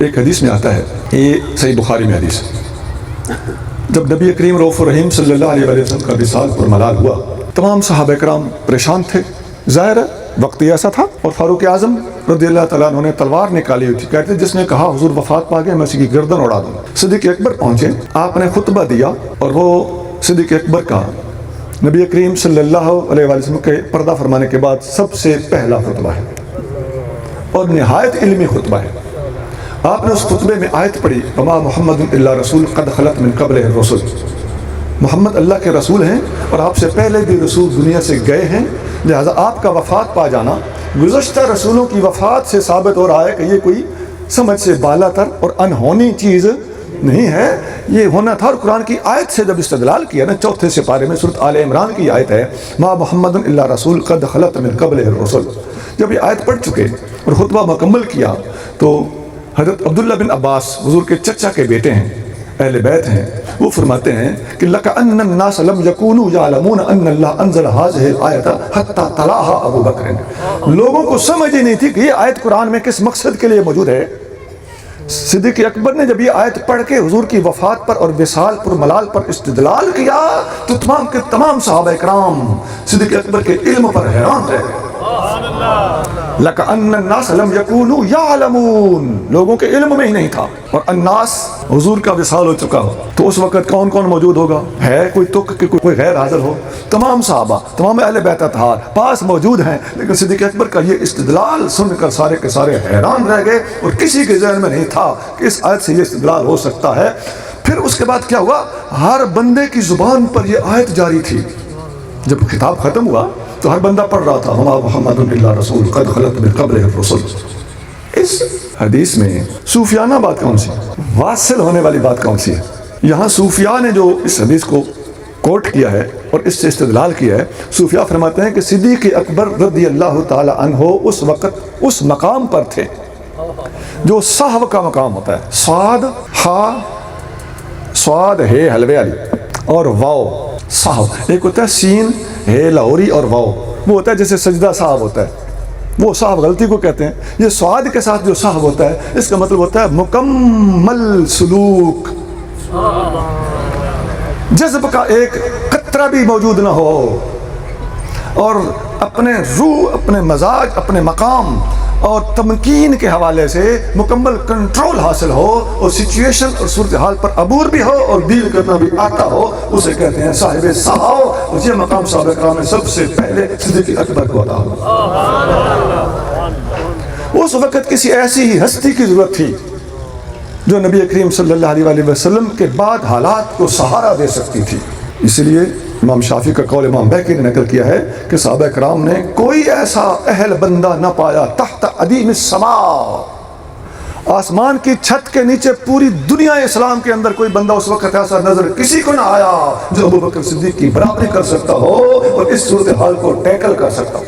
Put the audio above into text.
ایک حدیث میں آتا ہے، یہ صحیح بخاری میں حدیث ہے، جب نبی کریم رؤوف الرحیم صلی اللہ علیہ وسلم کا وصال پر ملال ہوا، تمام صحابہ کرام پریشان تھے، ظاہر ہے وقت ایسا تھا، اور فاروق اعظم رضی اللہ تعالیٰ عنہ نے تلوار نکالی ہوئی تھی، کہتے جس نے کہا حضور وفات پا گئے میں اسی کی گردن اڑا دوں۔ صدیق اکبر پہنچے، آپ نے خطبہ دیا، اور وہ صدیق اکبر کا نبی کریم صلی اللہ علیہ وسلم کے پردہ فرمانے کے بعد سب سے پہلا خطبہ ہے، اور نہایت علمی خطبہ ہے۔ آپ نے اس خطبے میں آیت پڑھی، وما محمد الا رسول قد خلت من قبلہ الرسل، محمد اللہ کے رسول ہیں اور آپ سے پہلے بھی رسول دنیا سے گئے ہیں، لہذا آپ کا وفات پا جانا گزشتہ رسولوں کی وفات سے ثابت ہو رہا ہے کہ یہ کوئی سمجھ سے بالا تر اور انہونی چیز نہیں ہے، یہ ہونا تھا۔ اور قرآن کی آیت سے جب استدلال کیا نا، 4 سپارے میں سورۃ آل عمران کی آیت ہے، ما محمد الا رسول قد خلت من قبلہ الرسل، جب یہ آیت پڑھ چکے اور خطبہ مکمل کیا تو حضرت عبداللہ بن عباس حضور کے چچا کے بیٹے ہیں، اہل بیت ہیں، وہ فرماتے ہیں کہ لَكَأَنَّ النَّاسَ لَمْ يَكُونُوا يَعْلَمُونَ أَنَّ اللَّهَ أَنزَلَ هَذِهِ الْآيَةَ حَتَّى تَلَاهَا أَبُو بَكْرٍ، لوگوں کو سمجھ ہی نہیں تھی کہ یہ آیت قرآن میں کس مقصد کے لیے موجود ہے۔ صدیق اکبر نے جب یہ آیت پڑھ کے حضور کی وفات پر اور وصال پر ملال پر استدلال کیا تو تمام کے تمام صحابہ کرام صدیق اکبر کے علم پر حیران رہ گئے۔ لَكَأَنَّ النَّاسَ لَمْ يَكُونُوا يَعْلَمُونَ، لوگوں کے علم میں ہی نہیں تھا، اور الناس حضور کا وصال ہو چکا ہو تو اس وقت کون کون موجود ہوگا؟ ہے کوئی تک کہ کوئی غیر حاضر ہو؟ تمام صحابہ، تمام اہل بیت اطہار پاس موجود ہیں، لیکن صدیق اکبر کا یہ استدلال سن کر سارے کے سارے حیران رہ گئے، اور کسی کے ذہن میں نہیں تھا کہ اس آیت سے یہ استدلال ہو سکتا ہے۔ پھر اس کے بعد کیا ہوا؟ ہر بندے کی زبان پر یہ آیت جاری تھی، جب خطاب ختم ہوا تو ہر بندہ پڑھ رہا تھا، وما محمد الا رسول قد خلت من قبلہ الرسل۔ اس حدیث میں صوفیانہ بات کون سی، واصل ہونے والی بات کون سی ہے؟ یہاں صوفیاء نے جو اس حدیث کو کوٹ کیا ہے اور اس سے استدلال کیا ہے، صوفیاء فرماتے ہیں کہ صدیق اکبر رضی اللہ تعالی عنہ اس وقت اس مقام پر تھے جو صحو کا مقام ہوتا ہے، صاد ہا صاد ہے حلوے والی اور واو صحو، ایک ہوتا ہے سین ہے لاہوری اور واو، وہ ہوتا ہے جیسے سجدہ صاحب ہوتا ہے، وہ صاحب غلطی کو کہتے ہیں۔ یہ سواد کے ساتھ جو صاحب ہوتا ہے اس کا مطلب ہوتا ہے مکمل سلوک، جذب کا ایک قطرہ بھی موجود نہ ہو، اور اپنے روح، اپنے مزاج، اپنے مقام اور تمکین کے حوالے سے مکمل کنٹرول حاصل ہو، اور سچویشن اور صورتحال پر عبور بھی ہو اور ڈیل کرنا بھی آتا ہو، اسے کہتے ہیں صاحب صحو، اور یہ مقام صحابہ کرام میں سب سے پہلے صدیق اکبر کو عطا ہوا۔ اس وقت کسی ایسی ہی ہستی کی ضرورت تھی جو نبی کریم صلی اللہ علیہ وسلم کے بعد حالات کو سہارا دے سکتی تھی۔ اس لیے امام شافعی کا قول امام بہقی نے نقل کیا ہے کہ صحابہ کرام نے کوئی ایسا اہل بندہ نہ پایا تحت عدیم السماء، آسمان کی چھت کے نیچے پوری دنیا اسلام کے اندر کوئی بندہ اس وقت ایسا نظر کسی کو نہ آیا جو ابو بکر صدیق کی برابری کر سکتا ہو اور اس صورتحال کو ٹیکل کر سکتا ہو۔